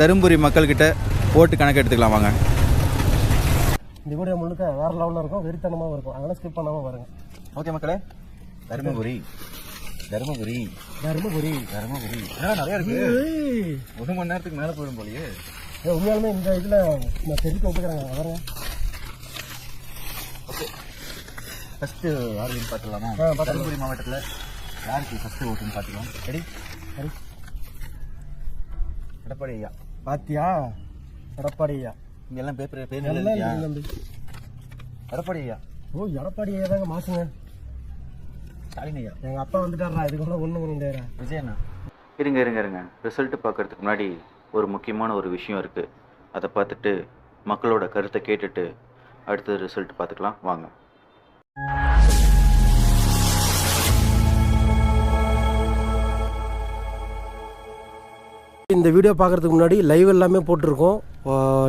தருமபுரி மக்கள்கிட்ட ஓட்டு கணக்கு எடுத்துக்கலாம் வாங்க. இந்த வீடியோ முழுக்க வேற லெவலில் இருக்கும், வெறித்தனமாகவும் இருக்கும். அதனால ஸ்கிப் பண்ணாமல் பாருங்க. ஓகே மக்களே, தருமபுரி தருமபுரி தருமபுரி தருமபுரி நிறைய இருக்கு. 1 மணி நேரத்துக்கு மேலே போயிடும் போலியே. உண்மையாலுமே இந்த இதில் நான் தெரிவிக்க ஒப்புக்கிறாங்க. வரேங்க. ஓகே, ஃபஸ்ட்டு யாருன்னு பார்த்துக்கலாமா? தருமபுரி மாவட்டத்தில் யாருக்கு ஃபஸ்ட்டு ஓட்டுன்னு பார்த்துக்கலாம். Ready ready. எடப்பாடி ஐயா. பாத்தியா? எடப்பாடி ஐயா. இங்கெல்லாம் பேப்பர் பேர் எடப்பாடி ஐயா. ஓ, எடப்பாடி ஐயா தாங்க மாசுங்க. ஸ்டாலின் ஐயா. எங்கள் அப்பா வந்துட்டாரா, இதுக்குள்ள ஒன்று முடியாது. விஜயண்ணா. இருங்க ரிசல்ட்டு பார்க்கறதுக்கு முன்னாடி ஒரு முக்கியமான ஒரு விஷயம் இருக்குது. அதை பார்த்துட்டு மக்களோட கருத்தை கேட்டுட்டு அடுத்தது ரிசல்ட் பார்த்துக்கலாம் வாங்க. இந்த வீடியோ பார்க்குறதுக்கு முன்னாடி லைவ் எல்லாமே போட்டிருக்கோம்.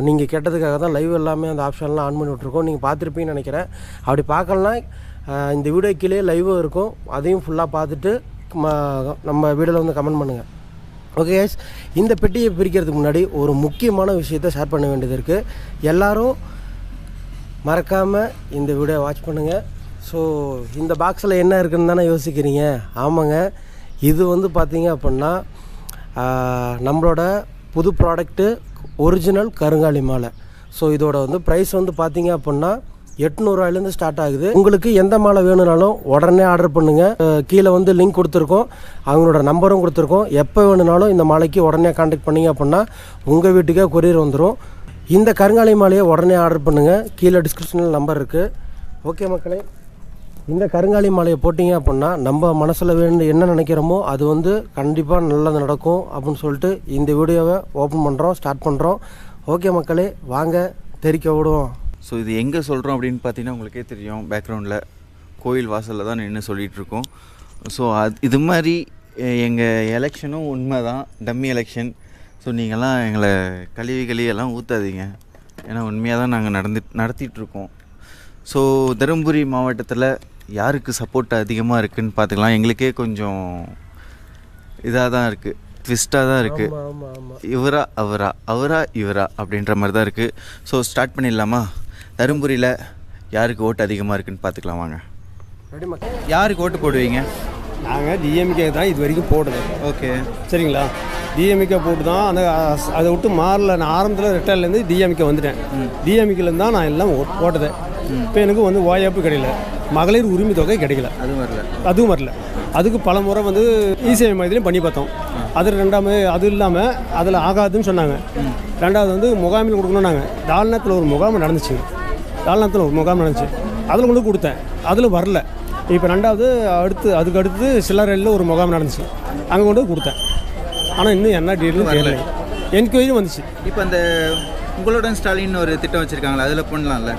நீங்கள் கேட்டதுக்காக தான் லைவ் எல்லாமே அந்த ஆப்ஷன்லாம் ஆன் பண்ணி விட்ருக்கோம். நீங்கள் பார்த்துருப்பீங்கன்னு நினைக்கிறேன். அப்படி பார்க்கலாம் இந்த வீடியோ கீழே லைவும் இருக்கும். அதையும் ஃபுல்லாக பார்த்துட்டு நம்ம வீடியோவில் வந்து கமெண்ட் பண்ணுங்கள். ஓகே கைஸ், இந்த பெட்டியை பிரிக்கிறதுக்கு முன்னாடி ஒரு முக்கியமான விஷயத்தை ஷேர் பண்ண வேண்டியது இருக்குது. எல்லோரும் மறக்காமல் இந்த வீடியோ வாட்ச் பண்ணுங்கள். ஸோ இந்த பாக்ஸில் என்ன இருக்குன்னு தானே யோசிக்கிறீங்க? ஆமாங்க, இது வந்து பார்த்தீங்க அப்படின்னா நம்மளோட புது ப்ராடக்ட்டு ஒரிஜினல் கருங்காலி மாலை. ஸோ இதோட வந்து ப்ரைஸ் வந்து பார்த்தீங்க அப்படின்னா 800 ரூபாயிலேருந்து ஸ்டார்ட் ஆகுது. உங்களுக்கு எந்த மாலை வேணும்னாலும் உடனே ஆர்டர் பண்ணுங்கள். கீழே வந்து லிங்க் கொடுத்துருக்கோம், அவங்களோட நம்பரும் கொடுத்துருக்கோம். எப்போ வேணும்னாலும் இந்த மாலைக்கு உடனே கான்டாக்ட் பண்ணிங்க அப்படின்னா உங்கள் வீட்டுக்கே கொரியர் வந்துடும். இந்த கருங்காலி மாலையை உடனே ஆர்டர் பண்ணுங்கள். கீழே டிஸ்கிரிப்ஷனில் நம்பர் இருக்குது. ஓகே மக்களே, இந்த கருங்காலி மாலையை போட்டிங்க அப்படின்னா நம்ம மனசில் என்ன நினைக்கிறோமோ அது வந்து கண்டிப்பாக நல்லது நடக்கும் அப்படின்னு சொல்லிட்டு இந்த வீடியோவை ஓப்பன் பண்ணுறோம், ஸ்டார்ட் பண்ணுறோம். ஓகே மக்களே, வாங்க தெரிக்க விடுவோம். ஸோ இது எங்கே சொல்கிறோம் அப்படின்னு பார்த்தீங்கன்னா உங்களுக்கே தெரியும், பேக்ரவுண்டில் கோயில் வாசலில் தான் நின்று சொல்லிகிட்ருக்கோம். ஸோ இது மாதிரி எங்கள் எலெக்ஷனும் உண்மை தான், டம்மி எலெக்ஷன். ஸோ நீங்கள்லாம் எங்களை கழிவெல்லாம் ஊற்றாதீங்க, ஏன்னா உண்மையாக தான் நாங்கள் நடத்திட்டுருக்கோம். ஸோ தருமபுரி மாவட்டத்தில் யாருக்கு சப்போர்ட் அதிகமாக இருக்குதுன்னு பார்த்துக்கலாம். எங்களுக்கே கொஞ்சம் இதாக தான் இருக்குது, ட்விஸ்ட்டாக தான் இருக்குது. இவரா இவரா அப்படின்ற மாதிரி தான் இருக்குது. ஸோ ஸ்டார்ட் பண்ணிடலாமா? தருமபுரியில் யாருக்கு ஓட்டு அதிகமாக இருக்குதுன்னு பார்த்துக்கலாம் வாங்க. யாருக்கு ஓட்டு போடுவீங்க? நாங்கள் டிஎம்கே தான் இது வரைக்கும் போடுது. ஓகே, சரிங்களா? டிஎம்கே போட்டு தான் அதை விட்டு மாறல. நான் ஆரம்பத்தில் ரிட்டையர்லேருந்து டிஎம்கே வந்துட்டேன். டிஎம்கேலேருந்து தான் நான் எல்லாம் போட்டதேன். இப்போ எனக்கு வந்து வாய்ப்பு கிடைக்கல, மகளிர் உரிமை தொகை கிடைக்கல, அதுவும் வரல. அதுக்கு பல முறை வந்து இசேவை மையத்திலையும் பண்ணி பார்த்தோம். அது இல்லாமல் அதில் ஆகாதுன்னு சொன்னாங்க. ரெண்டாவது வந்து முகாமில் கொடுக்கணும். நாங்கள் தாழ்நத்தில் ஒரு முகாம் நடந்துச்சு, அதில் கொண்டு கொடுத்தேன், அதில் வரல. இப்போ ரெண்டாவது அதுக்கு அடுத்து சில்லறையில் ஒரு முகாம் நடந்துச்சு, அங்கே கொண்டு கொடுத்தேன். ஆனால் இன்னும் என்ன டீட்டெயிலும் தெரியல. என்கொயரி வந்துச்சு. இப்போ அந்த உங்களுடன் ஸ்டாலின் ஒரு திட்டம் வச்சுருக்காங்களா, அதில் பண்ணலாம்ல?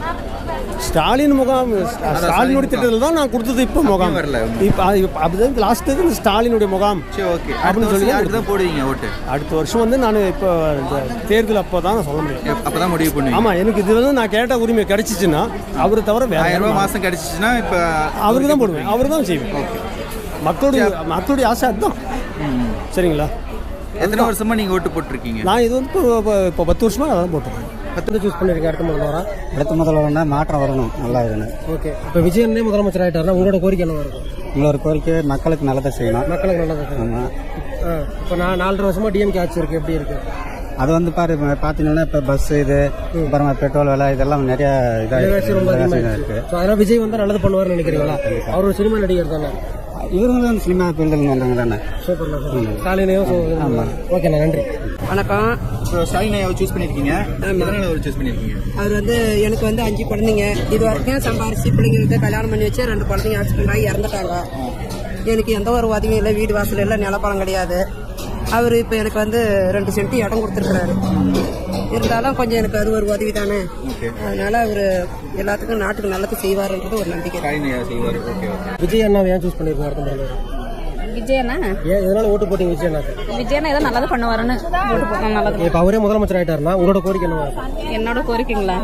ஸ்டாலினுடைய திட்டத்தில் தான் நான் கொடுத்தது. இப்போ முகாம் வரல. இப்போ அப்படிதான் லாஸ்ட்டு இந்த ஸ்டாலினுடைய முகாம். சரி, ஓகே. அப்படின்னு சொல்லி தான் போடுவீங்க ஓட்டு? அடுத்த வருஷம் வந்து நான் இப்போ இந்த தேர்தல் அப்போ தான் நான் சொல்ல முடியும். அப்போ தான் முடிவு பண்ணுவேன். ஆமாம், எனக்கு இது வந்து நான் கேட்ட உரிமை கிடைச்சிச்சுன்னா அவரை தவிர வேற 1000 ரூபா மாதம் கிடைச்சிச்சுன்னா இப்போ அவருக்கு தான் போடுவேன், அவரு தான் செய்வேன். ஓகே, மக்களுடைய ஆசை அதுதான். சரிங்களா? எத்தனை வருஷமாக நீங்கள் ஓட்டு போட்டிருக்கீங்க? நான் இது வந்து இப்போ 10 வருஷமாக அதான் போட்டுருக்கேன். 10 சூஸ் பண்ணியிருக்கேன். அடுத்த முதல்வரா மாற்றம் வரணும், நல்லா இதுன்னு. ஓகே, இப்போ விஜயனே முதலமைச்சர் ஆகிட்டாருன்னா உங்களோட கோரிக்கை என்ன இருக்கும்? உங்களோட கோரிக்கை மக்களுக்கு நல்லதை செய்யணும். மக்களுக்கு நல்லதை செய்யணும். இப்போ நான் 4.5 வருஷமாக டிஎம்கே ஆட்சி இருக்குது, எப்படி இருக்குது? அது வந்து பார்த்தீங்கன்னா இப்போ பஸ் இது அப்புறம் பெட்ரோல் விலை இதெல்லாம் நிறைய இதாக ரொம்ப அதிகமாக இருக்குது. ஸோ அதனால் விஜய் வந்து நல்லது பண்ணுவார்னு நினைக்கிறீங்களா? அவர் ஒரு சினிமா நடிகர் தானே, இவங்களும் சினிமா ஃபீல்டில் வந்தாங்க தானே. சூப்பர். ஸ்டாலினையும். ஓகேண்ணா, நன்றி. வணக்கம். ஸ்டாலின் ஐயாவை சூஸ் பண்ணியிருக்கீங்க, எதனால அவர் சூஸ் பண்ணியிருக்கீங்க? அவர் வந்து எனக்கு வந்து 5 குழந்தைங்க இது வரைக்கும் சம்பாரிச்சு பிள்ளைங்களுக்கு கல்யாணம் பண்ணி வச்சு 2 குழந்தைங்க ஆக்சிடென்ட் ஆகி இறந்துட்டாங்க. எனக்கு எந்த ஒரு உதவியும் இல்லை, வீடு வாசல் இல்லை, நிலப்பழம் கிடையாது. அவர் இப்போ எனக்கு வந்து 2 சென்ட் இடம் கொடுத்துருக்குறாரு. இருந்தாலும் கொஞ்சம் எனக்கு அது ஒரு உதவி தானே. அதனால அவர் எல்லாத்துக்கும் நாட்டுக்கு நல்லது செய்வாருன்றது ஒரு நம்பிக்கை. விஜய் அண்ணா ஏன் சூஸ் பண்ணியிருக்காரு? விஜயண்ணா எதனால ஓட்டு போட்டீங்க? விஜயண்ணா ஏதோ நல்லது பண்ணுவாருன்னு ஓட்டு போட்டோம். நல்லது. இப்போ அவரே முதலமைச்சர் ஆயிட்டாருன்னா உங்களோட கோரிக்கை என்ன? என்னோட கோரிக்கைங்களா,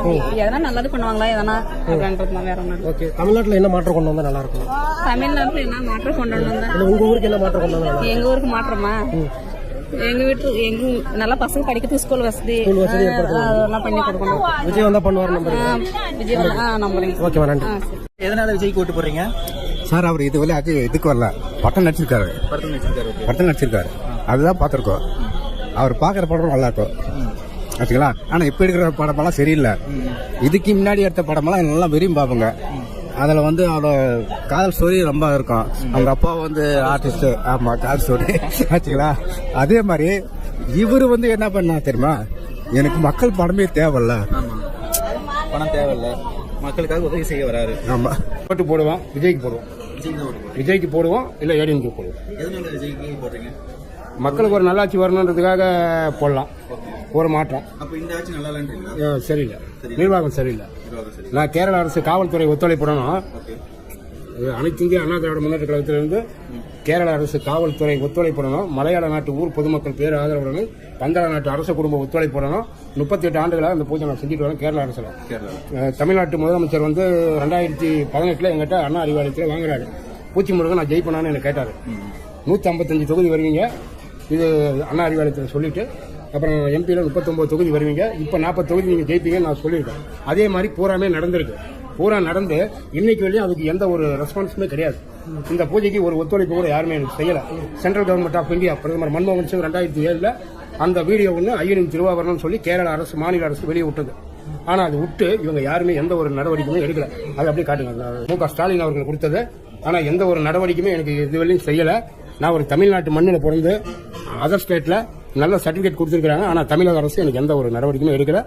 எதனா நல்லது பண்ணுவாங்களா எதனா அப்படின்றது வேற ஒன்று. ஓகே, தமிழ்நாட்டில் என்ன மாற்றம் கொண்டு வந்தா நல்லா இருக்கும்? தமிழ்நாட்டில் என்ன மாற்றம் கொண்டு வந்தா? உங்க ஊருக்கு என்ன மாற்றம் கொண்டு வந்தா? எங்க ஊருக்கு மாற்றமா? எங்க நல்லா பசங்க படிக்கிறதுக்கு ஸ்கூல் வசதி அதெல்லாம் பண்ணி கொடுக்கணும். விஜய் வந்தா பண்ணுவார் நம்புறீங்க? விஜய் நம்புறீங்க. ஓகேவா, நன்றி. எதனால விஜய்க்கு ஓட்டு போடுறீங்க சார்? அவர் இதுவரை இதுக்கு வரல, பட்டம் நடிச்சிருக்காரு. அதுதான் பார்த்துருக்கோம். அவர் பார்க்குற படம் நல்லா இருக்கும் வச்சுக்கலாம். ஆனால் இப்போ எடுக்கிற படமெல்லாம் சரியில்லை. இதுக்கு முன்னாடி எடுத்த படமெல்லாம் நல்லா விரும்பி பார்ப்போங்க. அதில் வந்து அவரோட காதல் ஸ்டோரி ரொம்ப இருக்கும். அவங்க அப்பா வந்து ஆர்டிஸ்ட். ஆமாம், காதல் ஸ்டோரி வச்சுக்கலாம். அதே மாதிரி இவர் வந்து என்ன பண்ணா தெரியுமா, எனக்கு மக்கள் படமே தேவையில்ல, பணம் தேவையில்லை, மக்களுக்காக உதவி செய்ய வராரு. ஆமாம், ஓட்டு போடுவோம். விஜய்க்கு போடுவோம், இல்லை ஏடிஎம்கே போடுவோம். எதனால விஜய்க்கு போடுறீங்க? மக்களுக்கு ஒரு நல்லாட்சி வரணுன்றதுக்காக போடலாம். ஒரு மாற்றம். அப்போ இந்த ஆட்சி நல்லா இல்லைன்றீங்களா? சரியில்லை, நிர்வாகம் சரியில்லை. நான் கேரள அரசு காவல்துறை ஒத்துழைப்புடனும், அனைத்து இந்திய அண்ணா திராவிட முன்னேற்ற கழகத்திலிருந்து கேரள அரசு காவல்துறை ஒத்துழைப்புடனும், மலையாள நாட்டு ஊர் பொதுமக்கள் பேர் ஆதரவுடனும், பங்களா நாட்டு அரசு குடும்ப ஒத்துழைப்புடனும் 38 ஆண்டுகளாக அந்த பூஜை நான் செஞ்சுட்டு வரேன் கேரள அரசுல. தமிழ்நாட்டு முதலமைச்சர் வந்து 2018 எங்கிட்ட அண்ணா அறிவாலயத்தில் வாங்குறாரு. பூச்சி முருகன் நான் ஜெயிப்பேனான்னு எனக்கு கேட்டாரு. 155 தொகுதி வருவீங்க, இது அண்ணா அறிவாலயத்தில் சொல்லிட்டு, அப்புறம் எம்பியில் 39 தொகுதி வருவீங்க, இப்போ 40 தொகுதி நீங்கள் ஜெயிப்பீங்கன்னு நான் சொல்லியிருக்கேன். அதே மாதிரி பூராமே நடந்திருக்கு. பூரா நடந்து இன்னைக்கு வரையும் அதுக்கு எந்த ஒரு ரெஸ்பான்ஸுமே கிடையாது. இந்த பூஜைக்கு ஒரு ஒத்துழைப்பு கூட யாருமே எனக்கு செய்யலை. சென்ட்ரல் கவர்மெண்ட் ஆஃப் இந்தியா பிரதமர் மன்மோகன் சிங் 2007 அந்த வீடியோ ஒன்று ஐயனின் திருவாபரணம் சொல்லி கேரள அரசு மாநில அரசு வெளியே விட்டது. ஆனால் அது விட்டு இவங்க யாருமே எந்த ஒரு நடவடிக்கையுமே எடுக்கல. அது அப்படியே காட்டுங்க. மு.க. ஸ்டாலின் அவர்கள் கொடுத்தது, ஆனால் எந்த ஒரு நடவடிக்கையுமே எனக்கு இதுவரையும் செய்யலை. நான் ஒரு தமிழ்நாட்டு மண்ணில் பிறந்து அதர் ஸ்டேட்ல நல்ல சர்டிபிகேட் கொடுத்துருக்காங்க. ஆனால் தமிழக அரசு எனக்கு எந்த ஒரு நடவடிக்கையுமே எடுக்கல.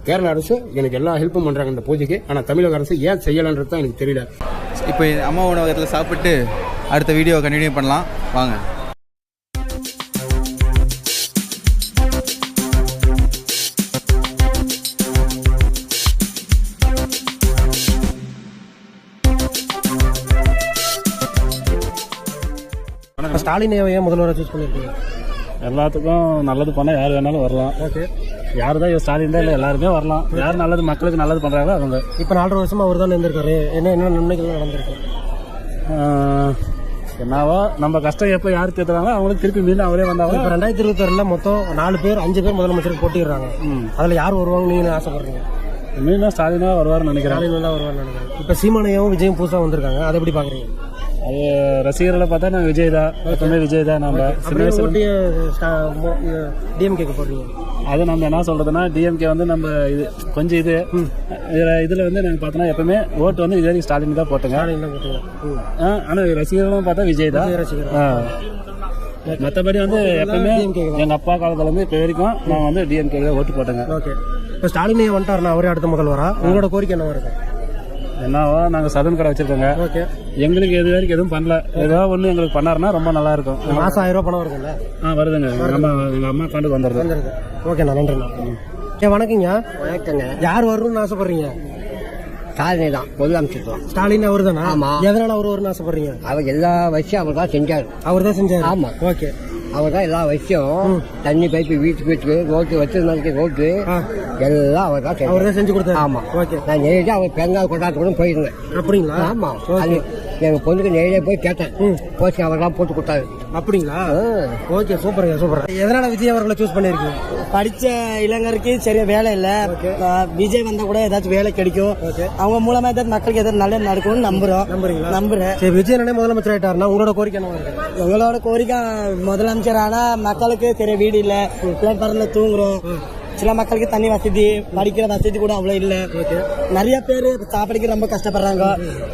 கேரள அரசு எனக்கு எல்லா ஹெல்ப்பும் பண்றாங்க இந்த பூஜைக்கு. ஆனால் தமிழக அரசு ஏன் செய்யலன்றது தான் எனக்கு தெரியல. இப்போ அம்மா உணவகத்தில் சாப்பிட்டு அடுத்த வீடியோ கண்டினியூ பண்ணலாம் வாங்க. ஸ்டாலின் ஏன் முதல்வராக சூஸ் பண்ணிருக்கீங்க? எல்லாத்துக்கும் நல்லது பண்ணால் யார் வேணாலும் வரலாம். ஓகே, யார் தான் ஸ்டாலின் தான் இல்லை, எல்லாருமே வரலாம். யார் நல்லது மக்களுக்கு நல்லது பண்ணுறாங்களோ அவங்க. இப்போ 4 வருஷமா அவர் தான் இருந்திருக்காரு. என்ன நன்மைகள் நடந்திருக்கு? என்னவோ நம்ம கஷ்டம் எப்போ யார் தேத்துறாங்களோ அவங்களுக்கு திருப்பி மீண்டும் அவரே வந்தாங்க. இப்போ 2026 மொத்தம் 5 பேர் முதலமைச்சருக்கு போட்டிடுறாங்க. அதில் யார் வருவாங்க நீங்க ஆசைப்படுறீங்க? மீண்டும் ஸ்டாலினா வருவார்னு நினைக்கிறேன். ஸ்டாலின் தான் வருவார்னு நினைக்கிறேன். இப்போ சீமானையும் விஜயும் புதுசாக வந்திருக்காங்க, அதை எப்படி பார்க்குறீங்க? அது ரசிகர்களை பார்த்தா நாங்கள் விஜய் தான், எப்பவுமே விஜய் தான். நம்ம டிஎம்கேக்கு போடுறீங்க. அது நம்ம என்ன சொல்றதுன்னா, டிஎம்கே வந்து நம்ம இது கொஞ்சம் இதுல வந்து நாங்கள் பார்த்தோன்னா எப்பவுமே ஓட்டு வந்து இது வரைக்கும் ஸ்டாலின் தான் போட்டுங்க. ஆனால் ரசிகர்களும் பார்த்தா விஜய் தான். மற்றபடி வந்து எப்பவுமே எங்க அப்பா காலத்துல இருந்து இப்போ வரைக்கும் நான் வந்து டிஎம்கே தான் ஓட்டு போட்டேங்க. ஓகே, இப்போ ஸ்டாலினே வந்துட்டாருன்னா அவரே அடுத்த முதல்வரா? உங்களோட கோரிக்கை என்ன இருக்கு? என்னவோ நாங்கள் சதுன் கடை வச்சிருக்கோங்க. ஓகே, எங்களுக்கு எது வரைக்கும் எதுவும் பண்ணல. ஏதாவது ஒன்று எங்களுக்கு பண்ணாருன்னா ரொம்ப நல்லா இருக்கும். மாசம் 1000 ரூபா பணம் வருதுல்ல? வருதுங்க. எங்கள் அம்மா கண்டுக்கு வந்துடுது. ஓகேண்ணா, நன்றிண்ணா. வணக்கங்க. வணக்கங்க. யார் வரணும்னு ஆசைப்படுறீங்க? ஸ்டாலின் தான் முதலமைச்சர் தான். ஸ்டாலின் அவர் தானா? ஆமா. எதனால அவர் வரும்னு ஆசைப்படுறீங்க? அவர் எல்லா விஷயம் அவர் தான் செஞ்சாரு. அவர் தான் செஞ்சாரு. ஆமா. ஓகே, அவர் தான் எல்லா விஷயம், தண்ணி பைப்பு வீட்டுக்கு ரோட்டு வச்சிருந்தாங்க, ரோட்டு எல்லாம் அவர் தான் செஞ்சு கொடுத்தாரு. ஆமா. ஓகே, நான் நேரடியாக அவர் பெருநாள் கொண்டாட்டு கூட போயிருந்தேன். அப்படிங்களா? ஆமா. அது எங்க பொண்ணுக்கு நேரடியாக போய் கேட்டேன். போச்சு அவர் தான் போட்டு கொடுத்தாரு. அப்படிங்களா? ஓகே, சூப்பருங்க, சூப்பர். எதனால விஜய் அவர்களை சூஸ் பண்ணிருக்கீங்க? படிச்ச இளைஞருக்கு சரியா வேலை இல்ல. விஜய் வந்தா கூட ஏதாச்சும் வேலை கிடைக்கும். அவங்க மூலமா ஏதாவது மக்களுக்கு ஏதாவது நல்லது நடக்கும்னு நம்புறேன். சரி, விஜய் அண்ணே முதலமைச்சர் ஆயிட்டாருன்னா உங்களோட கோரிக்கை என்ன இருக்கு? உங்களோட கோரிக்கை முதலமைச்சர் ஆனா மக்களுக்கு தெரிய வீடு இல்ல, பிளாட்ஃபார்ம்ல தூங்குறோம். சில மக்களுக்கு தண்ணி வசதி, படிக்கிற வசதி கூட அவ்வளவு இல்ல. நிறைய பேர் சாப்பாடுக்கு ரொம்ப கஷ்டப்படுறாங்க.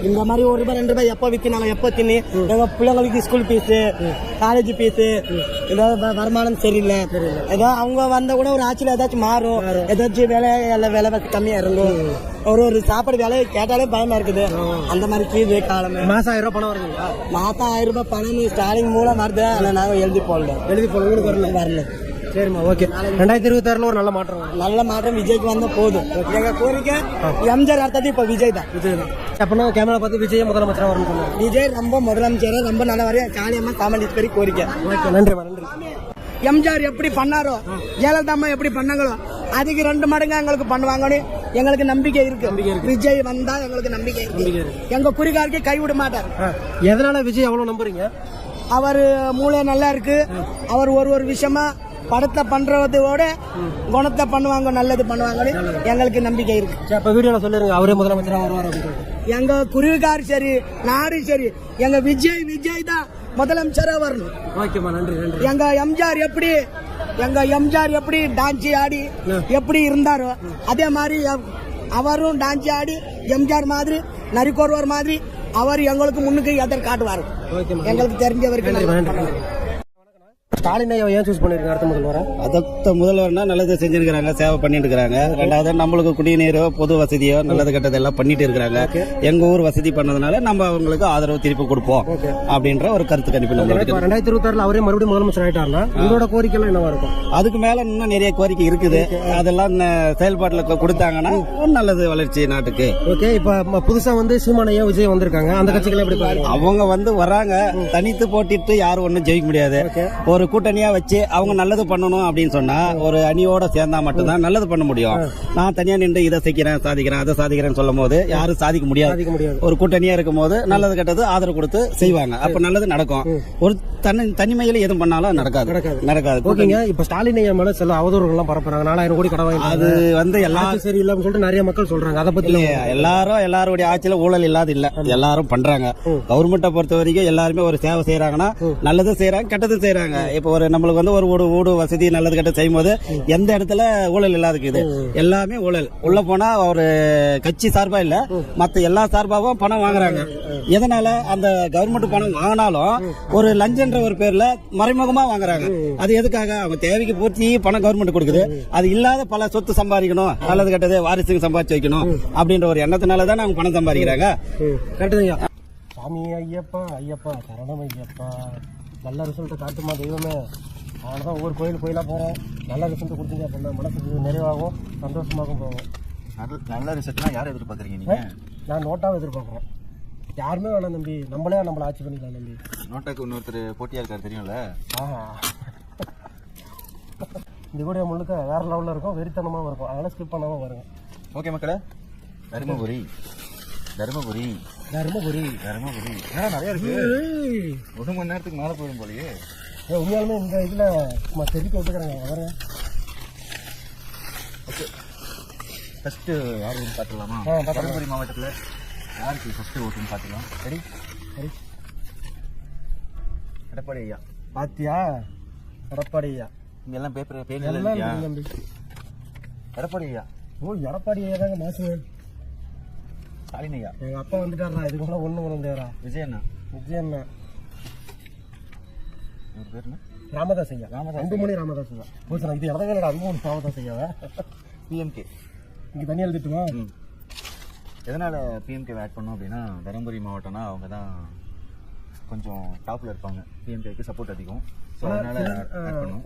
இந்த மாதிரி ₹1 ₹2 எப்போ விற்கினாங்க, எப்போ தின்னு எங்க பிள்ளைங்களுக்கு ஸ்கூல் ஃபீஸ், காலேஜ் ஃபீஸ், ஏதாவது வருமானம் சரியில்லை. ஏதோ அவங்க வந்தா கூட ஒரு ஆட்சியில் ஏதாச்சும் மாறும், ஏதாச்சும் வேலை கம்மியா இருக்கும். ஒரு சாப்பாடு வேலை கேட்டாலே பயமா இருக்குது. அந்த மாதிரி கீழே காலம். மாசம் 1000 ரூபாய் பணம் வருதுங்களா? மாசம் 1000 ரூபாய் பணம் ஸ்டாலின் மூலம் வருது. ஆனா நாங்க எழுதி போடல. உங்களுக்கு வரல. சரிம்மா, ஓகே. 2026 ஒரு நல்ல மாற்றம் விஜய்க்கு வந்தா போதும். எங்க கோரிக்கை எம்ஜிஆர் அடுத்தது இப்ப விஜய் தான். அப்பனா கேமரா பார்த்து விஜய் முதலமைச்சரா வரணும். விஜய் ரொம்ப முதலமைச்சர் ரொம்ப நல்ல வரையும் காளியம்மா காமெடி கோரிக்கை. ஓகே, நன்றி. எம்ஜிஆர் எப்படி பண்ணாரோ, ஜெயலலிதா எப்படி பண்ணாங்களோ அதுக்கு 2 மடங்கு எங்களுக்கு பண்ணுவாங்கன்னு எங்களுக்கு நம்பிக்கை இருக்கு. விஜய் வந்தா எங்களுக்கு நம்பிக்கை இருக்கு. எங்க குறிகாருக்கு கைவிட மாட்டார். எதனால விஜய் அவ்வளவு நம்புறீங்க? அவர் மூளை நல்லா இருக்கு. அவர் ஒரு விஷயமா படத்தை பண்றதோட குணத்தை பண்ணுவாங்க, நல்லது பண்ணுவாங்கன்னு எங்களுக்கு நம்பிக்கை இருக்கு. இப்போ வீடியோவில் சொல்லிருங்க அவரே முதலமைச்சராக வருவார் அப்படின்னு. எங்க குருவிக்கார் சரி, நாடு சரி, எங்க விஜய் தான் முதலமைச்சரா வரணும். ஓகேம்மா, நன்றி நன்றி. எங்க எம்ஜிஆர் எப்படி டான்ஸ் ஆடி எப்படி இருந்தாரோ அதே மாதிரி அவரும் டான்ஸ் ஆடி எம்ஜிஆர் மாதிரி நரிக்கோர்வர் மாதிரி அவர் எங்களுக்கு முன்னுக்கு எதிர் காட்டுவார். எங்களுக்கு தெரிஞ்சவருக்கு. ஸ்டாலின் ஐயா ஏன் சூஸ் பண்ணிருக்காங்க அடுத்த முதல்வரா? அடுத்த முதல்வர்னா நல்லது செஞ்சிருக்கிறாங்க, சேவை பண்ணிட்டு இருக்காங்க. ரெண்டாவது நம்மளுக்கு குடிநீரோ பொது வசதியோ நல்லது கெட்டது எல்லாம் பண்ணிட்டு இருக்காங்க. எங்க ஊர் வசதி பண்ணதுனால நம்ம அவங்களுக்கு ஆதரவு திருப்பி கொடுப்போம் அப்படின்ற ஒரு கருத்து கணிப்பு. 2026 அவரே மறுபடியும் முதலமைச்சர் ஆயிட்டாருன்னா உங்களோட கோரிக்கை எல்லாம் என்னவா இருக்கும்? அதுக்கு மேல இன்னும் நிறைய கோரிக்கை இருக்குது. அதெல்லாம் செயல்பாட்டுல கொடுத்தாங்கன்னா நல்லது வளர்ச்சி நாட்டுக்கு. ஓகே, இப்ப புதுசா வந்து சீமானையா விஜய் வந்திருக்காங்க, அந்த கட்சிகள் எப்படி பாருங்க? அவங்க வராங்க, தனித்து போட்டிட்டு யாரும் ஒன்னும் ஜெயிக்க முடியாது. ஒரு கூட்டணியா வச்சு அவங்க நல்லது பண்ணணும் அப்படின்னு சொன்னா ஒரு அணியோட சேர்ந்தா மட்டும்தான் நல்லது பண்ண முடியும். நான் தனியா நின்று இதை சாதிக்கிறேன் அதை சாதிக்கிறேன்னு சொல்லும் போது யாரும் சாதிக்க முடியாது. ஒரு கூட்டணியா இருக்கும் போது நல்லது கெட்டது ஆதரவு கொடுத்து செய்வாங்க, அப்ப நல்லது நடக்கும். ஒரு தனிமையில எதுவும் பண்ணாலும் நடக்காது. ஓகேங்க, இப்ப ஸ்டாலின் ஐயா மேல சில அவதூறுகள் எல்லாம் பரப்புறாங்க. 4000 கோடி கடை அது எல்லாரும் சரி இல்ல சொல்லிட்டு நிறைய மக்கள் சொல்றாங்க. அதை பத்தி எல்லாருடைய ஆட்சியில ஊழல் இல்லாத இல்ல, எல்லாரும் பண்றாங்க. கவர்மெண்ட்டை பொறுத்த வரைக்கும் எல்லாருமே ஒரு சேவை செய்யறாங்கன்னா நல்லது செய்யறாங்க, கெட்டது செய்யறாங்க. இப்ப ஒரு நம்மளுக்கு ஒரு வீடு வசதி நல்லது கெட்டது செய்யும் போது எந்த இடத்துல ஊழல் இல்லாத இருக்குது? எல்லாமே ஊழல். உள்ள போனா ஒரு கட்சி சார்பா இல்ல, மத்த எல்லா சார்பாவும் பணம் வாங்குறாங்க. எதனால? அந்த கவர்மெண்ட் பணம் வாங்கினாலும் ஒரு லஞ்சன்ற ஒரு பேர்ல மறைமுகமா வாங்குறாங்க. அது எதுக்காக? அவங்க தேவைக்கு பூர்த்தி பணம் கவர்மெண்ட் கொடுக்குது. அது இல்லாத பல சொத்து சம்பாதிக்கணும், நல்லது கெட்டது வாரிசுக்கு சம்பாதிச்சு வைக்கணும் அப்படின்ற ஒரு எண்ணத்தினாலதான் அவங்க பணம் சம்பாதிக்கிறாங்க. சாமி ஐயப்பா ஐயப்பா சரணம் ஐயப்பா, நல்ல ரிசல்ட் காட்டுமா தெய்வமே. அதனாலதான் ஒவ்வொரு கோயிலா போறோம். நல்ல ரிசல்ட் கொடுத்தீங்க அப்படின்னா மனசுக்கு நிறைவாகும், சந்தோஷமாகவும் போகும். நல்ல ரிசல்ட்னா யாரை எதிர்பார்க்குறீங்க நீங்க? நான் நோட்டாவை எதிர்பார்க்குறேன். யாருமே வேணாம் தம்பி, நம்மளே நம்மளை ஆட்சி பண்ணிக்கலாம் தம்பி. நோட்டாக்கு இன்னொருத்தர் போட்டியா இருக்காரு தெரியும்ல? இந்த வீடியோ முழுக்க வேற லெவலில் இருக்கும், வெறித்தனமாகவும் இருக்கும். அதனால ஸ்கிப் பண்ணாமல் வருங்க. ஓகே மக்களே, தருமபுரி நிறைய இருக்கு. 1 மணி நேரத்துக்கு மேல போயிடும் போலயே. உண்மையாலுமே இந்த இதுல தெரிவிக்க விட்டுக்கிறாங்க. வரேன். ஓகே, ஃபர்ஸ்ட் யாரு பார்த்துலாமா? தருமபுரி மாவட்டத்தில் யாருக்கு ஃபர்ஸ்ட் ஓட்டுன்னு பார்த்துக்கலாம். சரி, எடப்பாடி ஐயா. பாத்தியா? எடப்பாடி ஐயா இங்க எல்லாம் பேர் எடப்பாடி ஐயா. ஓ, எடப்பாடி ஐயா தாங்க மாசு. ஸ்டாலின் ஐயா. எங்க அப்பா வந்துட்டாரா? இதுக்குள்ள ஒண்ணு முடியாதா? விஜய் அண்ணா. ஒரு பேர் என்ன? ராமதாஸ் ஐயா. அன்புமணி ராமதாஸ் ஐயா. இது இடத்துல அன்புமணி ராமதாஸ் ஐயாவா? பிஎம்கே. இங்க தனியாக எழுதிட்டுமா? எதனால பிஎம்கே ஆட் பண்ணோம் அப்படின்னா, தருமபுரி மாவட்டம்னா அவங்க தான் கொஞ்சம் டாப்ல இருப்பாங்க, பிஎம்கேக்கு சப்போர்ட் அதிகம்.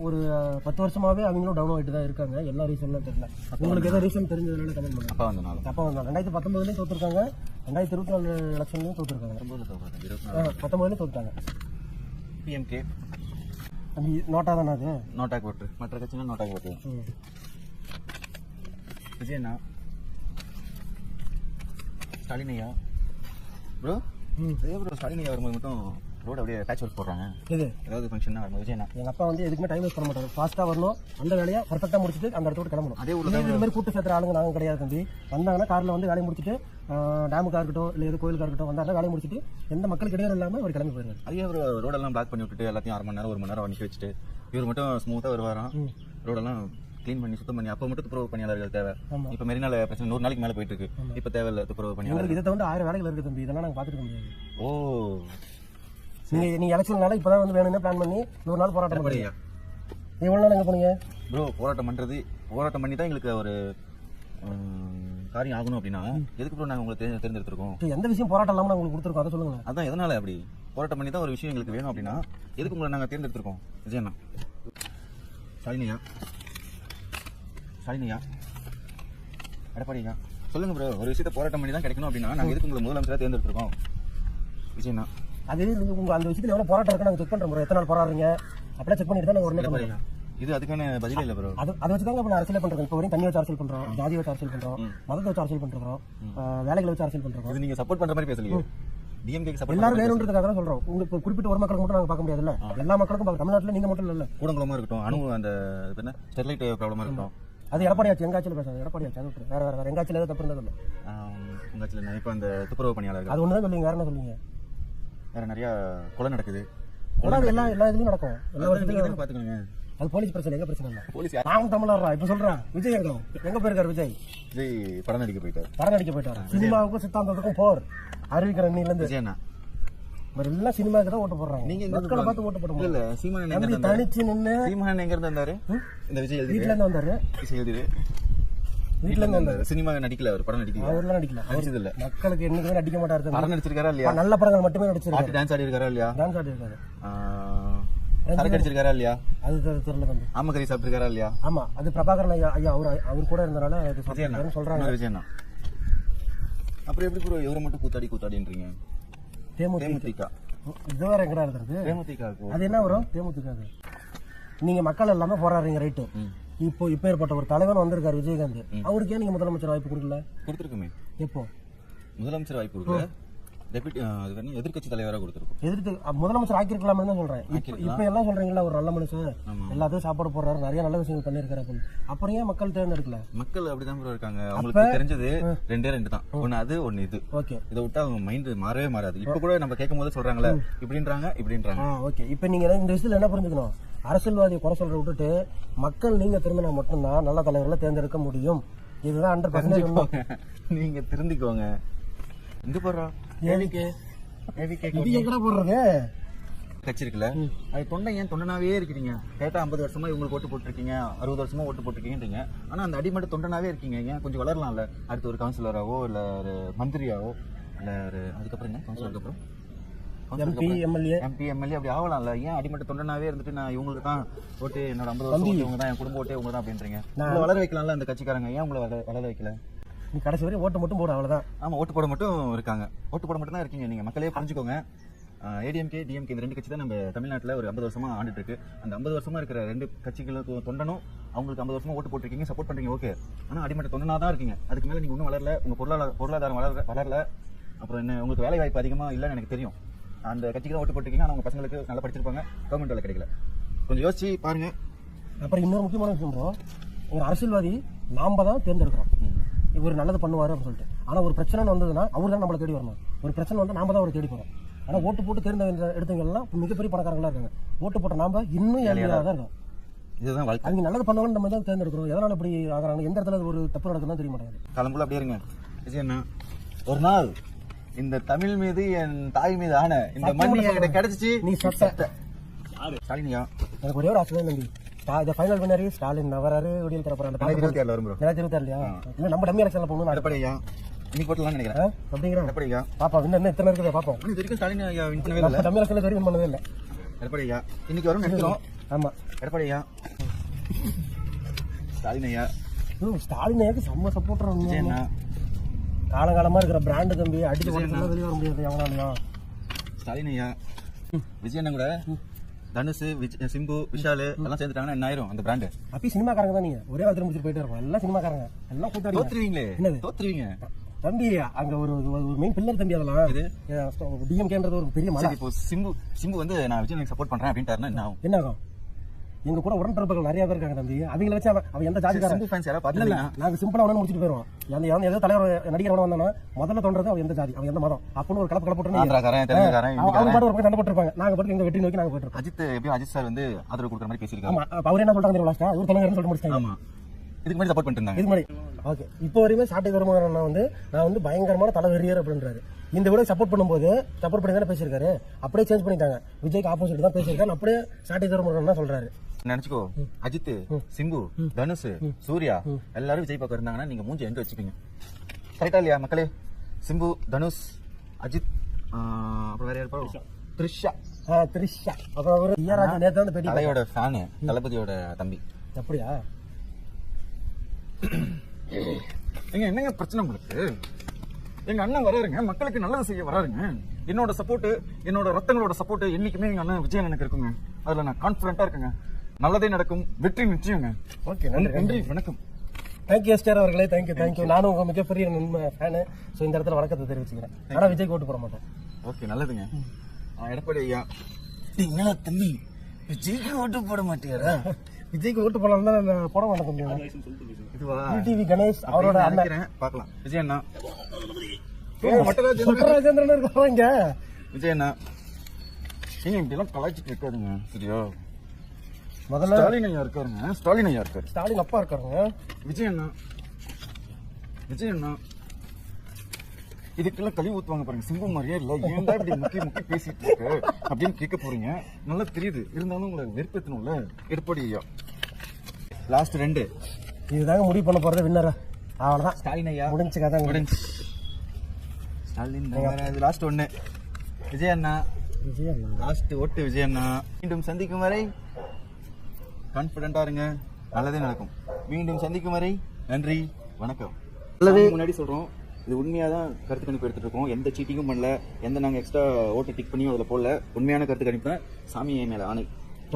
ஒரு 10 வருஷமாவே அவங்களும் டவுன் ஆகிட்டு தான் இருக்காங்க. எல்லா ரீசன்லாம் தெரியல. உங்களுக்கு எதாவது ரீசன் தெரிஞ்சதுனால கமெண்ட் பண்ணுங்க. அப்பா வந்தாங்க 2019 தோத்துருக்காங்க, 2024 எலெக்ஷன்லயும் தோத்துருக்காங்க, 19 தோத்துட்டாங்க. பிஎம்கே நோட்டா தானே? அது நோட்டாக்கு ஓட்டு, மற்ற கட்சினா நோட்டாக்கு ஓட்டு. விஜயண்ணா. ஸ்டாலின் ஐயா. ப்ரோ ஸ்டாலின் ஐயா வரும்போது மட்டும் ரோடு அப்படியே பேட்ச் ஒர்க் போடுறாங்க. இது ஏதாவது ஃபங்க்ஷன்னா வரும்போது விஜயண்ணா. எங்கள் அப்பா வந்து எதுக்குமே டைம் வேஸ்ட் பண்ண மாட்டாங்க. ஃபாஸ்ட்டாக வரணும், அந்த வேலையை பர்ஃபெக்டாக முடிச்சுட்டு அந்த இடத்துக்கு கிளம்பணும். அதே இந்த மாதிரி கூட்டு சேர்த்துற ஆளுங்க நாங்கள் கிடையாது தம்பி. வந்தாங்கன்னா காரில் வந்து வேலையை முடிச்சுட்டு டேமுக்காக இருக்கட்டும் இல்லை எது கோயிலுக்காக இருக்கட்டும் வந்தாங்கன்னா வேலையை முடிச்சுட்டு எந்த மக்களுக்கு இடையே இல்லாமல் அவர் கிளம்பி போயிருவார். அதே ஒரு ரோடெல்லாம் பிளாக் பண்ணி விட்டுட்டு எல்லாத்தையும் 1/2 மணி நேரம் 1 மணி நேரம் நிற்க வச்சுட்டு இவர் மட்டும் ஸ்மூத்தாக வருவாராம். ரோடெல்லாம் க்ளீன் பண்ணி சுத்தம் பண்ணி. அப்போ மட்டும் துப்புரவு பணியாளர்கள் தேவை. இப்போ மெரினால பிரச்சனை 100 நாளைக்கு மேலே போயிட்டு இருக்கு. இப்போ தேவையில்லை துப்புரவு பணியாளர்கள். இதை வந்து 1000 வேலைகள் இருக்குது தம்பி. இதெல்லாம் நாங்கள் பார்த்துக்க முடியாது. ஓ, நீங்க எலெக்ஷன்னால இப்பதான் வந்து வேணும்னு பிளான் பண்ணி 100 நாள் போராட்டம் பண்ணுறீங்க. எவ்வளோ நாள் எங்கே போனீங்க ப்ரோ? போராட்டம் பண்ணி தான் எங்களுக்கு ஒரு காரியம் ஆகணும் அப்படின்னா எதுக்கு ப்ரோ நாங்கள் உங்களை தேர்ந்தெடுத்திருக்கோம்? எந்த விஷயம் போராட்டம் இல்லாமல் நாங்கள் உங்களுக்கு கொடுத்துருக்கோம், அதை சொல்லுங்க. அதான் எதனால அப்படி போராட்டம் பண்ணி தான் ஒரு விஷயம் எங்களுக்கு வேணும் அப்படின்னா எதுக்கு உங்களை நாங்கள் தேர்ந்தெடுத்திருக்கோம்? விஜயண்ணா. ஸ்டாலினியா. எடப்பாடியா. சொல்லுங்க ப்ரோ, ஒரு விஷயத்தை போராட்டம் பண்ணி தான் கிடைக்கணும் அப்படின்னா நாங்கள் எதுக்கு உங்களை முதலமைச்சராக தேர்ந்தெடுத்திருக்கோம்? விஜயண்ணா. அது உங்க அந்த விஷயத்தில் எவ்வளோ போராட்டம் இருக்கு நாங்கள் செக் பண்ணுறோம் ப்ரோ. எத்தனை நாள் போராடுறீங்க அப்படியே செக் பண்ணிட்டு தான் நாங்கள் உடனே பண்ணுறோம். இது அதுக்கான பதில் இல்லை ப்ரோ. அதை வச்சு தாங்க இப்போ அரசியல் பண்ணுறோம். இப்போ வரையும் தண்ணி வச்சு அரசியல் பண்ணுறோம், ஜாதி வச்சு அரசியல் பண்ணுறோம், மதத்தை வச்சு அரசியல் பண்ணுறோம், வேலைகளை வச்சு அரசியல் பண்ணுறோம். இது நீங்கள் சப்போர்ட் பண்ணுற மாதிரி பேசலையே. டிஎம்கேக்கு சப்போர்ட் எல்லாரும் வேணுன்றதுக்காக தான் சொல்றோம். உங்க இப்போ குறிப்பிட்ட ஒரு மக்களுக்கு மட்டும் நாங்க பார்க்க முடியாதுல்ல, எல்லா மக்களுக்கும் பார்க்க. தமிழ்நாட்டுல நீங்க மட்டும் இல்ல, கூடங்குளமா இருக்கட்டும், அணு அந்த என்ன ஸ்டெர்லைட் ப்ராப்ளமா இருக்கட்டும், அது எடப்பாடியாச்சு. எங்க ஆட்சியில் பேசாது, எடப்பாடியாச்சு. அது வேற வேற எங்க ஆட்சியில் ஏதாவது தப்பு இருந்தது இல்லை. உங்க ஆட்சியில் இப்போ அந்த துப்புரவு பணியாளர்கள் அது ஒண்ணுதான் சொல்லுங்க. வேற என்ன சொல்லுங்க? வேற நிறைய கொலை நடக்குது. எல்லா இதுலயும் நடக்கும். எல்லா இடத்துலயும் பாத்துக்கோங்க. அது போலீஸ் பிரச்சனை, எங்க பிரச்சனை இல்லை. போலீஸ் நான் தமிழர்ரா. இப்ப சொல்றேன், விஜய் எங்க போயிருக்காரு? விஜய் படம் நடிக்க போயிட்டாரு. படம் நடிக்க போயிட்டாரு. சினிமாவுக்கும் சித்தாந்தத்துக்கும் போர் அறிவிக்கிற இன்னில இருந்து விஜயண்ணா எல்லாம் சினிமாவுக்கு தான் ஓட்டு போடுறாங்க. நீங்க மக்களை பார்த்து ஓட்டு போட இல்ல. சீமான் தனிச்சு நின்று சீமான் எங்க இருந்து வந்தாரு? இந்த விஜய் வீட்டுல இருந்து வந்தாரு. வீட்டுல இருந்து வந்தாரு. சினிமா நடிக்கல, அவர் படம் நடிக்கல. அவர்லாம் நடிக்கல. நடிச்சது இல்ல. மக்களுக்கு என்னைக்குமே நடிக்க மாட்டாரு. படம் நடிச்சிருக்காரா இல்லையா? நல்ல படங்கள் மட்டுமே நடிச்சிருக்காரு. டான்ஸ் ஆடி இருக்காரா இல்லையா? டான்ஸ் ஆடி இருக்காரு. சரக்கு அடிச்சிருக்காரா இல்லையா? அது தெரியல தம்பி. ஆமக்கறி சாப்பிட்டிருக்காரா இல்லையா? ஆமா, அது பிரபாகரன் ஐயா அவர் கூட இருந்தனால சொல்றாங்க. விஜயண்ணா அப்புறம் எப்படி ப்ரோ இவரை மட்டும் கூத்தாடின்றீங்க? தேமுதிக இது வேற எங்கடா இருக்கு? தேமுதிக அது என்ன வரும்? தேமுதிக நீங்க மக்கள் எல்லாமே போராடுறீங்க, ரைட்டு. இப்போ ஏற்பட்ட ஒரு தலைவன் வந்திருக்காரு விஜயகாந்த். அவருக்கு ஏன் நீங்க முதலமைச்சர் வாய்ப்பு கொடுக்கல? கொடுத்துருக்குமே. எப்போ முதலமைச்சர் வாய்ப்பு கொடுக்கல? எதிர்கட்சி தலைவராக கொடுத்துருக்கோம். எதிர்த்து முதலமைச்சர் ஆக்கிருக்கலாம்னு தான் சொல்றேன். இப்ப எல்லாம் சொல்றீங்களா, ஒரு நல்ல மனுஷன், எல்லாத்தையும் சாப்பாடு போடுறாரு, நிறைய நல்ல விஷயங்கள் பண்ணிருக்காரு. அப்புறம் ஏன் மக்கள் தேர்ந்தெடுக்கல? மக்கள் அப்படிதான் இருக்காங்க. அவங்களுக்கு தெரிஞ்சது ரெண்டு தான். ஒண்ணு அது, ஒண்ணு இது. ஓகே, இதை விட்டு அவங்க மைண்ட் மாறவே மாறாது. இப்ப கூட நம்ம கேட்கும் போது சொல்றாங்களே இப்படின்றாங்க. ஓகே, இப்ப நீங்க இந்த விஷயத்துல என்ன புரிஞ்சுக்கணும்? அரசியல்வாதியை குறை சொல்ற விட்டுட்டு மக்கள் நீங்க திரும்பினா மட்டும்தான் நல்ல தலைவர்களை தேர்ந்தெடுக்க முடியும். இதுதான் 100%. நீங்க திருந்திக்கோங்க. இங்க போடுறா போடுறது கட்சி இருக்குல்ல, அது தொண்டை ஏன் தொண்டனாவே இருக்கிறீங்க? கேட்டா 50 வருஷமா இவங்களுக்கு ஓட்டு போட்டுருக்கீங்க, 60 வருஷமா ஓட்டு போட்டுருக்கீங்கன்றீங்க. ஆனா அந்த அடிமட்ட தொண்டனாவே இருக்கீங்க. ஏன் கொஞ்சம் வளரலாம்ல? அடுத்து ஒரு கவுன்சிலராவோ இல்ல ஒரு மந்திரியாவோ இல்ல ஒரு அதுக்கப்புறம் கவுன்சிலருக்கு அப்புறம் எம்பி எம்எல்ஏ அப்படி ஆகலாம்ல? ஏன் அடிமட்ட தொண்டனாவே இருந்துட்டு நான் இவங்களுக்கு தான் ஓட்டு, என்னோட 50 வருஷம் இவங்க தான், என் குடும்ப ஓட்டே இவங்க தான் அப்படின்றீங்க. வளர வைக்கலாம்ல அந்த கட்சிக்காரங்க, ஏன் உங்களை வளர வைக்கல? நீ கடைசி வரையும் ஓட்டு மட்டும் போட, அவ்வளவுதான். ஆமா, ஓட்டு போட மட்டும் இருக்காங்க. ஓட்டு போட மட்டும் தான் இருக்கீங்க. நீங்க மக்களே புரிஞ்சுக்கோங்க. ஏடிஎம்கே டிஎம்கே இந்த ரெண்டு கட்சி தான் நம்ம தமிழ்நாட்டில் ஒரு 50 வருஷமா ஆண்டுட்டு இருக்கு. அந்த 50 வருஷமா இருக்கிற ரெண்டு கட்சிகளுக்கு தொண்டனும் அவங்களுக்கு 50 வருஷமா ஓட்டு போட்டிருக்கீங்க, சப்போர்ட் பண்றீங்க. ஓகே, ஆனா அடிமட்ட தொண்டனா தான் இருக்கீங்க. அதுக்கு மேல நீங்க இன்னும் வளரல, உங்க பொருளாதாரம் வளரல. அப்புறம் என்ன, உங்களுக்கு வேலை வாய்ப்பு அதிகமா இல்லைன்னு எனக்கு தெரியும். அந்த கட்சிக்கு தான் ஓட்டு போட்டிருக்கீங்க. ஆனா உங்க பசங்களுக்கு நல்லா படிச்சிருப்பாங்க, கவர்மெண்ட் வேலை கிடைக்கல. கொஞ்சம் யோசிச்சு பாருங்க. அப்புறம் இன்னொரு முக்கியமான விஷயம் ப்ரோ, ஒரு அரசியல்வாதி நாம தான் தேர்ந்தெடுக்கிறோம். இவர் நல்லது பண்ணுவாரு அப்படின்னு சொல்லிட்டு. ஆனா ஒரு பிரச்சனை வந்ததுன்னா அவர் தான் நம்மளை தேடி வரணும். ஒரு பிரச்சனை வந்து நாம தான் அவரை தேடி போறோம். ஆனா ஓட்டு போட்டு எடுத்தவங்க எல்லாம் மிகப்பெரிய பணக்காரங்களா இருக்காங்க. ஓட்டு போட்ட நாம இன்னும் ஏழையாக தான் இருக்கும். இதுதான் வாழ்க்கை. அவங்க நல்லது பண்ணுவாங்கன்னு நம்ம தான் தேர்ந்தெடுக்கிறோம். எதனால இப்படி ஆகிறாங்க, எந்த இடத்துல ஒரு தப்பு நடக்குதுன்னு தெரிய மாட்டேங்குது. காலம்புல அப்படியே இருங்க. விஜயண்ணா, ஒரு நாள் இந்த தமிழ் மீது என் தாய் மீது ஆன இந்த மண்ணி என்கிட்ட கிடைச்சிச்சு. நீ சட்ட ஸ்டாலினியா, எனக்கு ஒரே ஒரு ஆசை நம்பி இந்த ஃபைனல் வின்னரு ஸ்டாலின் வராரு, விடியல் தர போறாங்க. 2026 வரும் ப்ரோ. 2026 இல்லையா? இல்ல நம்ம டம்மி எலெக்ஷன்ல போகணும். எடப்பாடியா இன்னைக்கு போட்டலாம் நினைக்கிறேன். அப்படிங்கிற எடப்பாடியா பாப்பா வின்னர் என்ன இத்தனை இருக்குது பாப்போம். இது வரைக்கும் ஸ்டாலின் ஐயா வின் பண்ணவே இல்லை. டம்மி எலெக்ஷன்ல வரைக்கும் பண்ணவே இல்லை. எடப்பாடியா இன்னைக்கு வரும் நினைக்கிறோம். ஆமா, எடப்பாடியா ஸ்டாலின் ஐயா ஸ்டாலின் ஐயாக்கு செம்ம சப்போர்ட்டர். விஜயண்ணா காலகாலமா இருக்கிற பிராண்டு தம்பி அடிச்சு போட்டு வெளியே வர முடியாது எவனாலையும். ஸ்டாலின் ஐயா விஜயண்ணா கூட தனுஷ், சிம்பு, விஷால் எல்லாம் சேர்ந்துட்டாங்கன்னா என்ன ஆயிரும் அந்த பிராண்டு? அப்படி சினிமாக்காரங்க தான். நீங்க ஒரே வாரத்தில் முடிச்சுட்டு போயிட்டே இருக்கோம். எல்லாம் சினிமாக்காரங்க, எல்லாம் கூட்டாளி. தோத்துருவீங்களே. என்னது தோத்துருவீங்க தம்பி? அங்க ஒரு மெயின் பில்லர் தம்பி. அதெல்லாம் டிஎம்கேன்றது ஒரு பெரிய மலை. இப்போ சிம்பு வந்து நான் விஜய் சப்போர்ட் பண்றேன் அப்படின்ட்டாருன்னா என்ன ஆகும்? என்ன ஆகும்? எங்க கூட உடன்பிறப்புகள் நிறைய பேர் இருக்காங்க தம்பி. அவங்கள வச்சு அவன் எந்த ஜாதிக்காரன்? சிம்பு ஃபேன்ஸ் யாரா பாத்தீங்களா? நாங்க சிம்பிளா அவனை முடிச்சுட்டு போயிருவோம். ஏதோ தலைவர் நடிகர் வந்தானா முதல்ல தோன்றது அவன் எந்த ஜாதி, அவன் எந்த மதம் அப்படின்னு ஒரு கலப்பு போட்டு அவங்க பாட்டு ஒரு சண்டை போட்டுருப்பாங்க. நாங்க பாட்டு எங்க வெற்றி நோக்கி நாங்க போயிட்டு இருக்கோம். அஜித் எப்படியும் அஜித் சார் வந்து ஆதரவு கொடுக்குற மாதிரி பேசியிருக்காங்க. ஆமா, அவர் என்ன சொல்றாங்க லாஸ்டா ஒரு தலைவர்னு சொல்லிட்டு முடிச்சாங்க. ஆமா, இதுக்கு மாதிரி சப்போர்ட் பண்ணிட்டு இருந்தாங்க. இது மாதிரி ஓகே. இப்போ வரையுமே சாட்டை தருமாறன் நான் வந்து பயங்கரமான தலைவெறியர் அப்படின்றாரு. இந்த விட சப்போர்ட் பண்ணும்போது சப்போர்ட் பண்ணி தானே பேசியிருக்காரு. அப்படியே சேஞ்ச் பண்ணிட்டாங்க. விஜய்க்கு ஆப்போசிட் தான் பேசியிருக்காரு. அப்படியே சாட்டை தருமாறன் தான் சொல்றாரு. நினைச்சுக்கோ, அஜித், சிம்பு, தனுஷ், சூர்யா எல்லாரும் விஜய் பக்கம் இருந்தாங்கன்னா நீங்க மூஞ்சி எங்க வச்சுப்பீங்க? கரெக்டா இல்லையா மக்களே? சிம்பு, தனுஷ், அஜித், அப்புறம் வேற யாரு? த்ரிஷா. அப்புறம் ஒரு நேத்து வந்து தலையோட ஃபேனு, தளபதியோட தம்பி. அப்படியா? என்னங்க பிரச்சனை உங்களுக்கு? எங்க அண்ணன் வராருங்க, மக்களுக்கு நல்லது செய்ய வராருங்க. என்னோட சப்போர்ட், என்னோட ரத்தங்களோட சப்போர்ட் என்னைக்குமே எங்க அண்ணன் விஜய் எனக்கு இருக்குங்க. அதுல நான் கான்பிடண்டா இருக்குங்க. நல்லதே நடக்கும், வெற்றி நிச்சயங்க. ஓகே, நன்றி, வணக்கம். தேங்க்யூ எஸ்டர் அவர்களே, தேங்க்யூ. நானும் உங்க மிகப்பெரிய ஃபேனு. ஸோ இந்த இடத்துல வணக்கத்தை தெரிவிச்சுக்கிறேன். ஆனா விஜய்க்கு ஓட்டு போட மாட்டேன். ஓகே, நல்லதுங்க. எடப்பாடி ஐயா, என்ன தம்பி விஜய்க்கு ஓட்டு போட மாட்டேங்கிறா? விஜய்க்கு ஓட்டு போடலாம் தான் போட மாட்டேன் தம்பி. இதுவா டிவி கணேஷ் அவரோட அண்ணன். பார்க்கலாம். விஜய் அண்ணா, ராஜேந்திரன் இருக்காங்க. விஜய் அண்ணா, நீங்க இப்படிலாம் கலாய்ச்சிட்டு இருக்காதுங்க, சரியா? முதல்ல ஸ்டாலின் ஐயா இருக்காருங்க. ஸ்டாலின் ஐயா இருக்காரு. ஸ்டாலின் அப்பா இருக்காருங்க. விஜய் அண்ணா, விஜய் அண்ணா, இதுக்கெல்லாம் கழிவு ஊத்துவாங்க பாருங்க. சிங்கம் மாதிரியே இல்ல, ஏன்டா இப்படி முக்கிய முக்கிய பேசிட்டு இருக்கு அப்படின்னு கேட்க போறீங்க. நல்லா தெரியுது, இருந்தாலும் உங்களை வெறுப்பேற்றணும்ல. எடப்பாடி ஐயா லாஸ்ட் 2 இதுதாங்க முடிவு பண்ண போறது வின்னரா. அவ்வளவுதான். ஸ்டாலின் ஐயா முடிஞ்சு கதை முடிஞ்சு. ஸ்டாலின் லாஸ்ட் 1. விஜய் அண்ணா, விஜய் அண்ணா லாஸ்ட் ஓட்டு விஜய் அண்ணா. மீண்டும் சந்திக்கும் வரை கான்பிடண்டா இருங்க, நல்லதே நடக்கும். மீண்டும் சந்திக்கும் வரை நன்றி, வணக்கம். நல்லது முன்னாடி சொல்றோம், இது உண்மையாக தான் கருத்து கணிப்பு எடுத்துட்டு இருக்கோம். எந்த சீட்டிங்கும் பண்ணல, எந்த நாங்கள் எக்ஸ்ட்ரா ஓட்டை டிக் பண்ணியும் அதில் போடல. உண்மையான கருத்து கணிப்பு, சாமி மேலே ஆணை.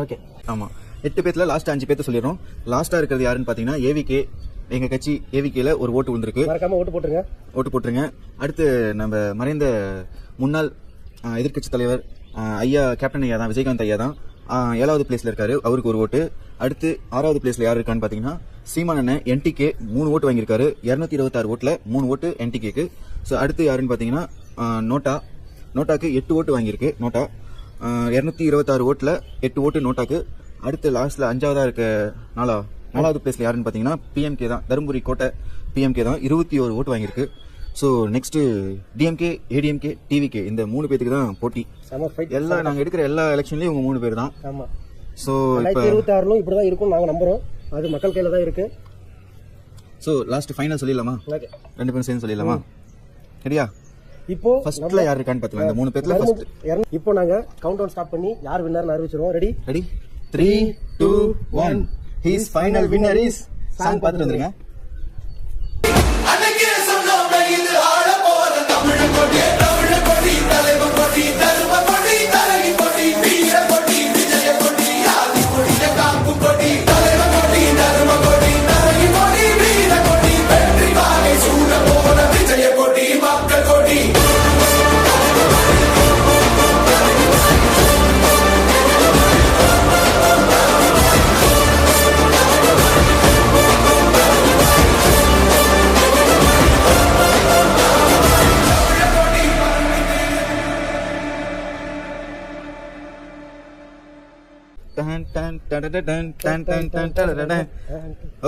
ஓகே, ஆமாம். 8 பேர்ல லாஸ்ட் 5 பேர்த்த சொல்லிடுறோம். லாஸ்ட்டாக இருக்கிறது யாருன்னு பார்த்தீங்கன்னா ஏவிகே. எங்கள் கட்சி ஏவிகேல ஒரு ஓட்டு விழுந்திருக்கு. மறக்காம ஓட்டு போட்டுருங்க. அடுத்து நம்ம மறைந்த முன்னாள் எதிர்க்கட்சி தலைவர் ஐயா கேப்டன் ஐயா தான், விஜயகாந்த் ஐயா தான் 7வது பிளேஸ்ல இருக்காரு. அவருக்கு ஒரு ஓட்டு. அடுத்து 6வது பிளேஸ்ல யாரு இருக்கான்னு பாத்தீங்கன்னா சீமான் அண்ணன் என்டிகே 3 ஓட்டு வாங்கியிருக்காரு. 226 ஓட்டுல 3 ஓட்டு என்டிகேக்கு. ஸோ அடுத்து யாருன்னு பாத்தீங்கன்னா நோட்டாக்கு 8 ஓட்டு வாங்கியிருக்கு. நோட்டா 226 ஓட்டுல 8 ஓட்டு நோட்டாக்கு. அடுத்து லாஸ்ட்ல 5வதா இருக்க 4வது பிளேஸ்ல யாருன்னு பாத்தீங்கன்னா பிஎம்கே தான், தருமபுரி கோட்டை பிஎம்கே தான் 21 ஓட்டு வாங்கியிருக்கு. So next DMK, ADMK, TVK இந்த 3 பேருக்கு தான் போட்டி. எல்லாம் நாங்கள் எடுக்கிற எல்லா எலெக்ஷன்லயும் இவங்க 3 பேர் தான். ஆமா. ஸோ 2026 இப்படிதான் இருக்கும் நாங்க நம்புறோம். அது மக்கள் கையில தான் இருக்கு. ஸோ லாஸ்ட் ஃபைனல் சொல்லிடலாமா? 2 பேரும் சேர்ந்து சொல்லிடலாமா? சரியா? இப்போ ஃபர்ஸ்ட்ல யார் இருக்கான்னு பாத்துக்கலாம். இந்த 3 பேர்ல ஃபர்ஸ்ட். இப்போ நாங்க கவுண்ட் டவுன் ஸ்டார்ட் பண்ணி யார் வின்னர்னு அறிவிச்சிரோம். Ready? 3 2 1 his final winner is. Song பார்த்துட்டு வந்துருங்க.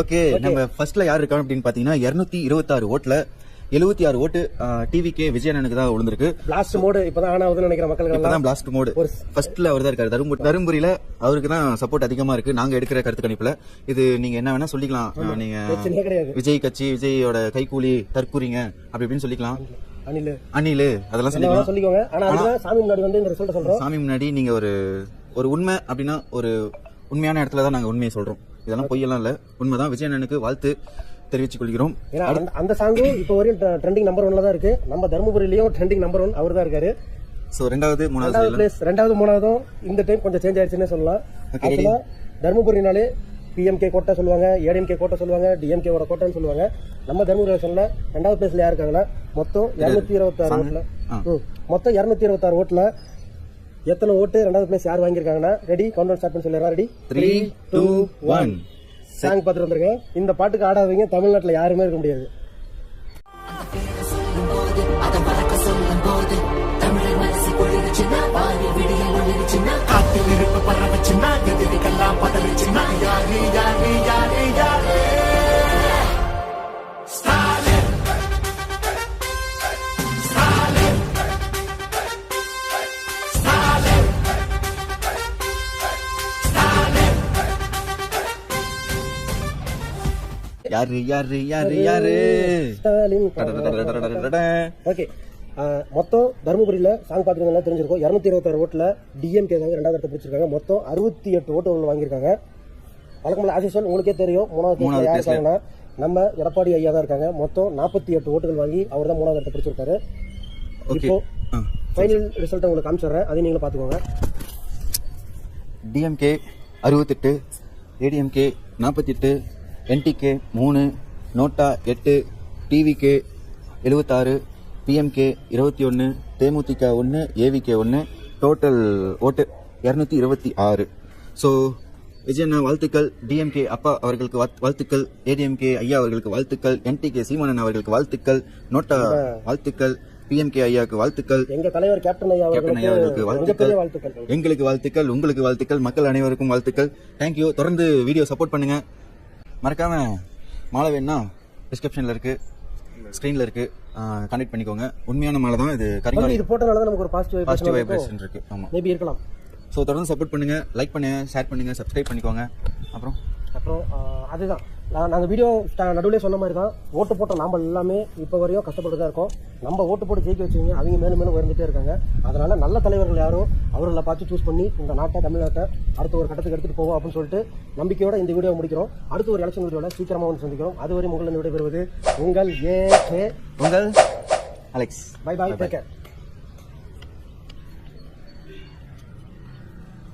ஓகே, நம்ம ஃபர்ஸ்ட்ல யார் இருக்காங்க அப்படின்னு பாத்தீங்கன்னா 226 ஓட்டுல 76 ஓட்டு டிவிகே விஜயண்ணனுக்கு தான் விழுந்திருக்கு. பிளாஸ்ட் மோடு இப்பதான் ஆன் ஆகுதுன்னு நினைக்கிற மக்கள் இப்பதான் பிளாஸ்ட் மோடு. ஃபர்ஸ்ட்ல அவர் தான் இருக்காரு. தருமபுரியில அவருக்கு தான் சப்போர்ட் அதிகமா இருக்கு நாங்க எடுக்கிற கருத்து கணிப்புல. இது நீங்க என்ன வேணா சொல்லிக்கலாம். நீங்க விஜய் கட்சி, விஜயோட கைக்கூலி தற்கூறிங்க அப்படி இப்படின்னு சொல்லிக்கலாம். அணிலு அதெல்லாம் சொல்லிக்கோங்க. ஆனா சாமி முன்னாடி வந்து இந்த ரிசல்ட் சொல்றோம். சாமி முன்னாடி நீங்க ஒரு உண்மை அப்படின்னா ஒரு உண்மையான இடத்துல தான் நாங்க உண்மையை சொல்றோம். இதெல்லாம் பொய்யெல்லாம் இல்ல, உண்மைதான். விஜயண்ணனுக்கு வாழ்த்து தெரிவித்துக் கொள்கிறோம். அந்த சாங்கும் இப்போ வரையும் ட்ரெண்டிங் நம்பர் 1ல தான் இருக்கு. நம்ம தருமபுரியிலயும் ட்ரெண்டிங் நம்பர் 1 அவர் தான் இருக்காரு. சோ 2வது 3வது பிளேஸ் 2வது 3வதும் இந்த டைம் கொஞ்சம் சேஞ்ச் ஆயிடுச்சுன்னு சொல்லலாம். ஆக்சுவலா தருமபுரினாலே பிஎம்கே கோட்டை சொல்லுவாங்க, ஏடிஎம்கே கோட்டை சொல்லுவாங்க, டிஎம்கே ஓட கோட்டைன்னு சொல்லுவாங்க. நம்ம தருமபுரி எலெக்ஷன்ல 2வது பிளேஸ்ல யார் இருக்காங்கன்னா மொத்தம் 226 ஓட்டுல மொத்தம் 226 ஓட்டுல எத்தனை ஓட்டு 2வது பிளேஸ் யார் வாங்கியிருக்காங்கன்னா ரெடி கவுண்ட் டவுன் ஸ்டார்ட் பண்ணி சொல்லிடுறா. ரெடி 3 2 1 சாங் பார்த்துட்டு வந்துருக்கேன். இந்த பாட்டுக்கு ஆடாதீங்க, தமிழ்நாட்டுல யாருமே இருக்க முடியாது. யாரு யாரு யாரு யாரு ஸ்டாலின். ஓகே, மொத்தம் தருமபுரியில சாங் பாத்துருந்தா தெரிஞ்சிருக்கும். 226 ஓட்டுல டிஎம்கே தான் 2வது இடத்தை பிடிச்சிருக்காங்க. மொத்தம் 68 ஓட்டு வாங்கியிருக்காங்க. வழக்கமான ஆசிஷன் உங்களுக்கே தெரியும். 3வது யார் இருக்காங்கன்னா நம்ம எடப்பாடி ஐயா தான் இருக்காங்க. மொத்தம் 48 ஓட்டுகள் வாங்கி அவர் தான் 3வது இடத்தை பிடிச்சிருக்காரு. இப்போ ஃபைனல் ரிசல்ட் உங்களுக்கு காமிச்சிடுறேன், அதையும் நீங்களும் பாத்துக்கோங்க. DMK 68, ADMK 48, NTK 3, NOTA 8, TVK 76, PMK 21, தேமுதிக 1, ஏவிகே 1, டோட்டல் ஓட்டு 226. ஸோ விஜயண்ணா வாழ்த்துக்கள், டிஎம்கே அப்பா அவர்களுக்கு வாழ்த்துக்கள், ஏடிஎம்கே ஐயா அவர்களுக்கு வாழ்த்துக்கள், என்டிகே சீமானன் அவர்களுக்கு வாழ்த்துக்கள், நோட்டா வாழ்த்துக்கள், பிஎம்கே ஐயாவுக்கு வாழ்த்துக்கள், எங்க தலைவர் கேப்டன் ஐயா அவர்களுக்கு வாழ்த்துக்கள், எங்களுக்கு வாழ்த்துக்கள், உங்களுக்கு வாழ்த்துக்கள், மக்கள் அனைவருக்கும் வாழ்த்துக்கள். தேங்க்யூ. தொடர்ந்து வீடியோ சப்போர்ட் பண்ணுங்க. மறக்காம மாலை வேணும்னா டிஸ்கிரிப்ஷன்ல இருக்கு, ஸ்கிரீன்ல இருக்கு, கனெக்ட் பண்ணிக்கோங்க. உண்மையான மாலை தான் இது. கரிகாலி இது போட்டனால தான் நமக்கு ஒரு பாசிட்டிவ் வைப்ரேஷன் இருக்கு. ஆமா, மேபி இருக்கலாம். ஸோ தொடர்ந்து சப்போர்ட் பண்ணுங்க, லைக் பண்ணுங்க, ஷேர் பண்ணுங்க, சப்ஸ்கிரைப் பண்ணிக்கோங்க. அப்புறம் அதுதான் நாங்கள் வீடியோ நடுவில் சொன்ன மாதிரி தான், ஓட்டு போட்ட நாம் எல்லாமே இப்போ வரையும் கஷ்டப்பட்டு தான் இருக்கோம். நம்ம ஓட்டு போட்டு ஜெயிக்க வச்சுங்க, அவங்க மேலும் மேலும் உயர்ந்துட்டே இருக்காங்க. அதனால நல்ல தலைவர்கள் யாரோ அவர்களை பார்த்து சூஸ் பண்ணி இந்த நாட்டை, தமிழ்நாட்டை அடுத்த ஒரு கட்டத்துக்கு எடுத்துகிட்டு போவோம் அப்படின்னு சொல்லிட்டு நம்பிக்கையோட இந்த வீடியோ முடிக்கிறோம். அடுத்த ஒரு எலெக்ஷன் வீடியோட சீக்கிரமாக வந்து சந்திக்கிறோம். அதுவரை உங்களை விடைபெறுவது உங்கள் உங்கள் Alex. Bye bye, take care.